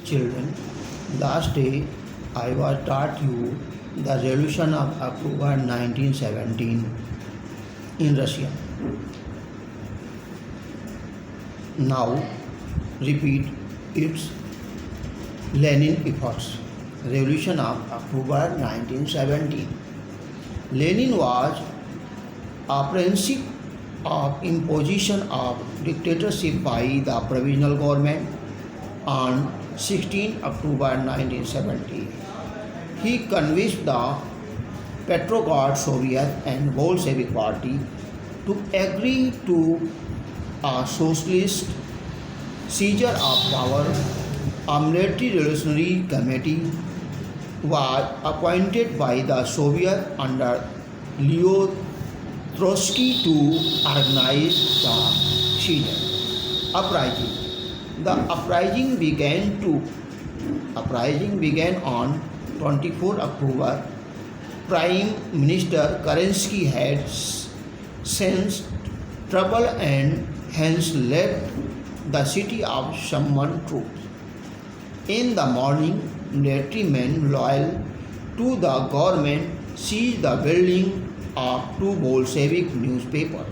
Children, last day I was taught you the revolution of October 1917 in Russia. Now repeat its Lenin efforts. Revolution of October 1917. Lenin was apprehensive of imposition of dictatorship by the provisional government on 16 October 1970. He convinced the Petrograd Soviet and Bolshevik Party to agree to a socialist seizure of power. A military revolutionary committee was appointed by the Soviet under Leo Trotsky to organize the seizure. Uprising. The uprising began on 24 October. Prime Minister Kerensky had sensed trouble and hence left the city of summoned troops. In the morning, military men loyal to the government seized the building of two Bolshevik newspapers.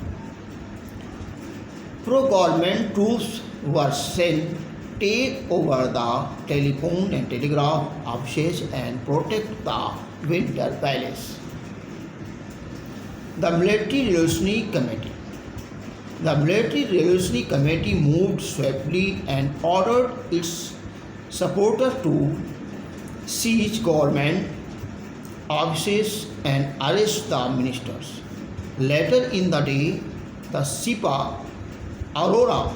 Pro-government troops were sent to take over the telephone and telegraph offices and protect the Winter Palace. The Military Revolutionary Committee. The Military Revolutionary Committee moved swiftly and ordered its supporters to seize government offices and arrest the ministers. Later in the day, the ship Aurora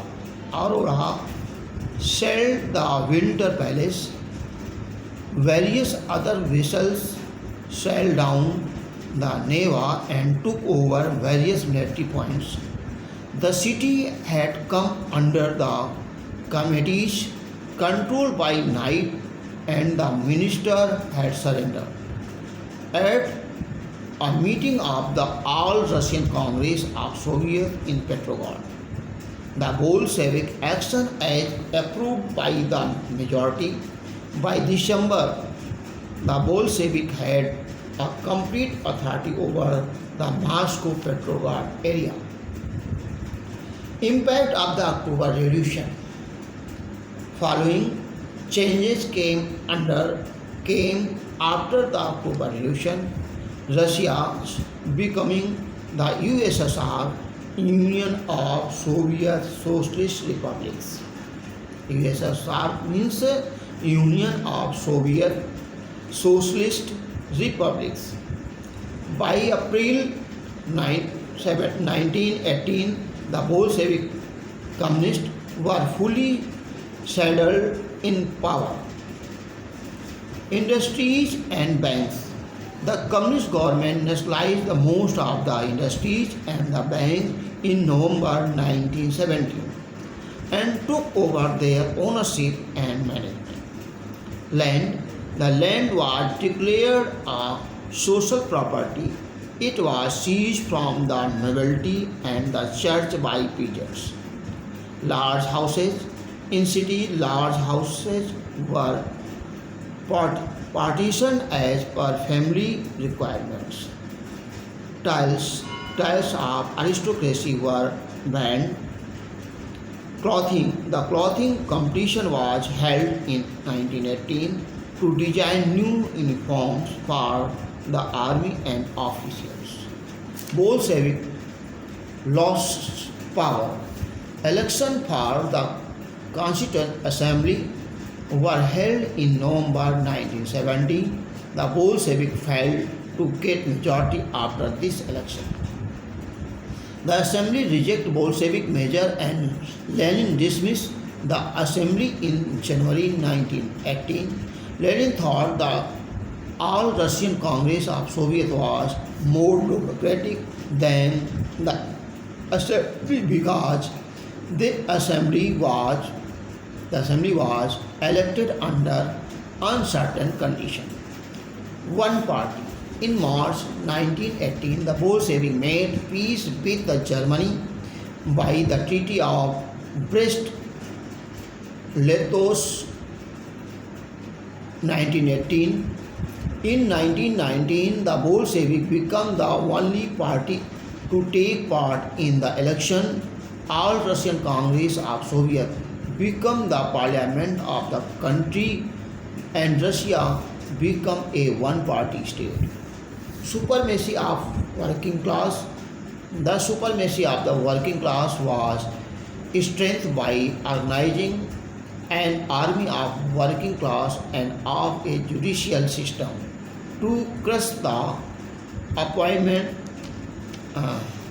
sailed the Winter Palace. Various other vessels sailed down the Neva and took over various military points. The city had come under the committee's control by night and the minister had surrendered. At a meeting of the All-Russian Congress of Soviet in Petrograd, the Bolshevik action as approved by the majority. By December, the Bolshevik had a complete authority over the Moscow-Petrograd area. Impact of the October Revolution. Following changes came after the October Revolution. Russia becoming the USSR, Union of Soviet Socialist Republics. USSR means Union of Soviet Socialist Republics. By April 1918, the Bolshevik communists were fully settled in power. Industries and banks. The communist government nationalized the most of the industries and the banks in November 1917 and took over their ownership and management. Land. The land was declared a social property. It was seized from the nobility and the church by peasants. Large houses. In cities, large houses were partitioned as per family requirements. Tiles of aristocracy were banned. Clothing. The clothing competition was held in 1918 to design new uniforms for the army and officers. Bolshevik lost power. Elections for the Constituent Assembly were held in November 1970. The Bolshevik failed to get majority after this election. The assembly rejected Bolshevik measure and Lenin dismissed the assembly in January 1918. Lenin thought the All-Russian Congress of Soviet was more democratic than the assembly because the assembly was elected under uncertain conditions. One party. In March 1918, the Bolshevik made peace with the Germany by the Treaty of Brest-Litovsk 1918. In 1919, the Bolshevik became the only party to take part in the election. All Russian Congress of Soviet became the parliament of the country, and Russia became a one-party state. Supremacy of working class. The supremacy of the working class was strengthened by organizing an army of working class and of a judicial system to crush the appointment,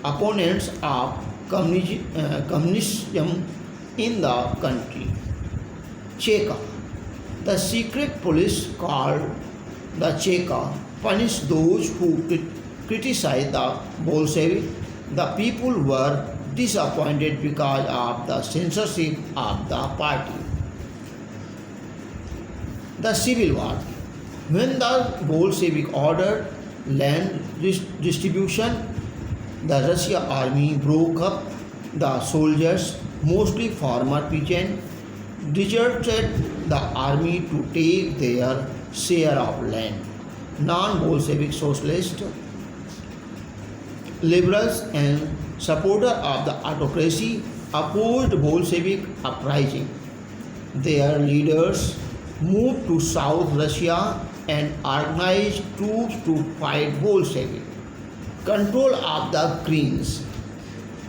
opponents of communism in the country. Cheka. The secret police called the Cheka punished those who criticized the Bolshevik. The people were disappointed because of the censorship of the party. The Civil War. When the Bolshevik ordered land distribution, the Russian army broke up. The soldiers, mostly farmer peasants, deserted the army to take their share of land. Non-Bolshevik socialists, liberals and supporters of the autocracy opposed Bolshevik uprising. Their leaders moved to South Russia and organized troops to fight Bolshevik. Control of the Greens.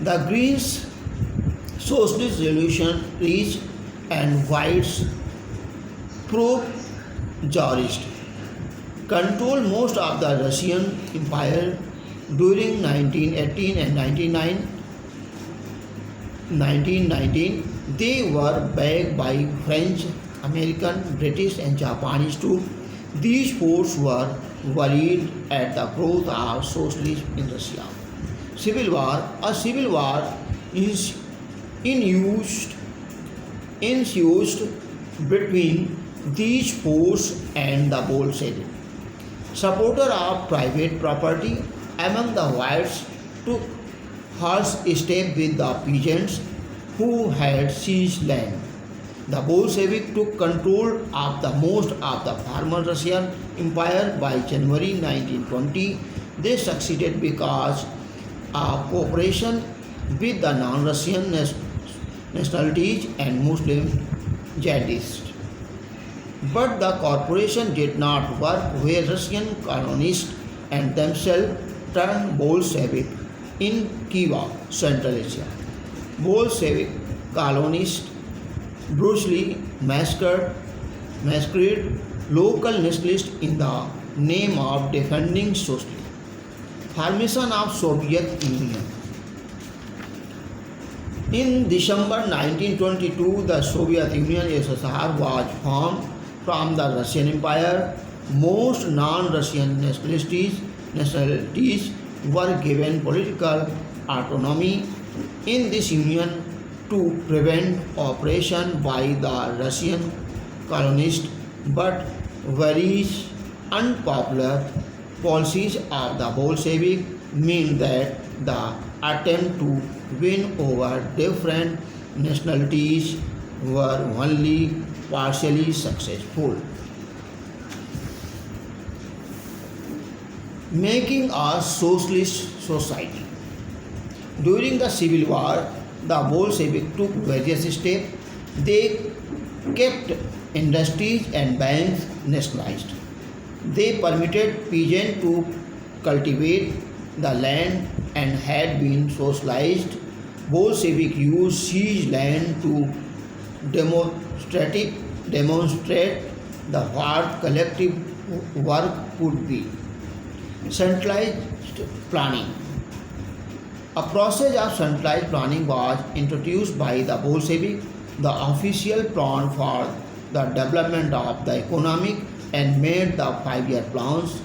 The Greens socialist revolution reached and Whites pro-Tsarist controlled most of the Russian Empire during 1918 and 1919. They were backed by French, American, British and Japanese troops. These forces were worried at the growth of socialism in Russia. Civil War. A civil war ensued between these forces and the Bolshevik. Supporters of private property among the whites took harsh steps with the peasants who had seized land. The Bolshevik took control of the most of the former Russian Empire by January 1920. They succeeded because of cooperation with the non-Russian nationalities and Muslim jihadists. But the cooperation did not work where Russian colonists and themselves turned Bolshevik in Khiva, Central Asia. Bolshevik colonists brutally massacred local nationalists in the name of defending socialism. Formation of Soviet Union. In December 1922, the Soviet Union (USSR) was formed from the Russian Empire. Most non-Russian nationalities were given political autonomy in this union to prevent oppression by the Russian colonists, but various unpopular policies of the Bolshevik mean that the attempt to win over different nationalities were only partially successful. Making a socialist society. During the Civil War, the Bolshevik took various steps. They kept industries and banks nationalized. They permitted peasants to cultivate the land and had been socialized. Bolshevik used seized land to demonstrate the what collective work could be. Centralized planning. A process of centralized planning was introduced by the Bolshevik. The official plan for the development of the economy and made the 5-year plans.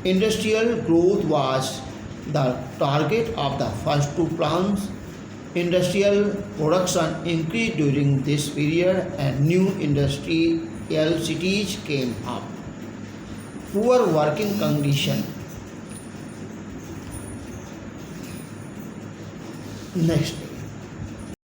Industrial growth was the target of the first two plans. Industrial production increased during this period and new industrial cities came up. Poor working condition. Next.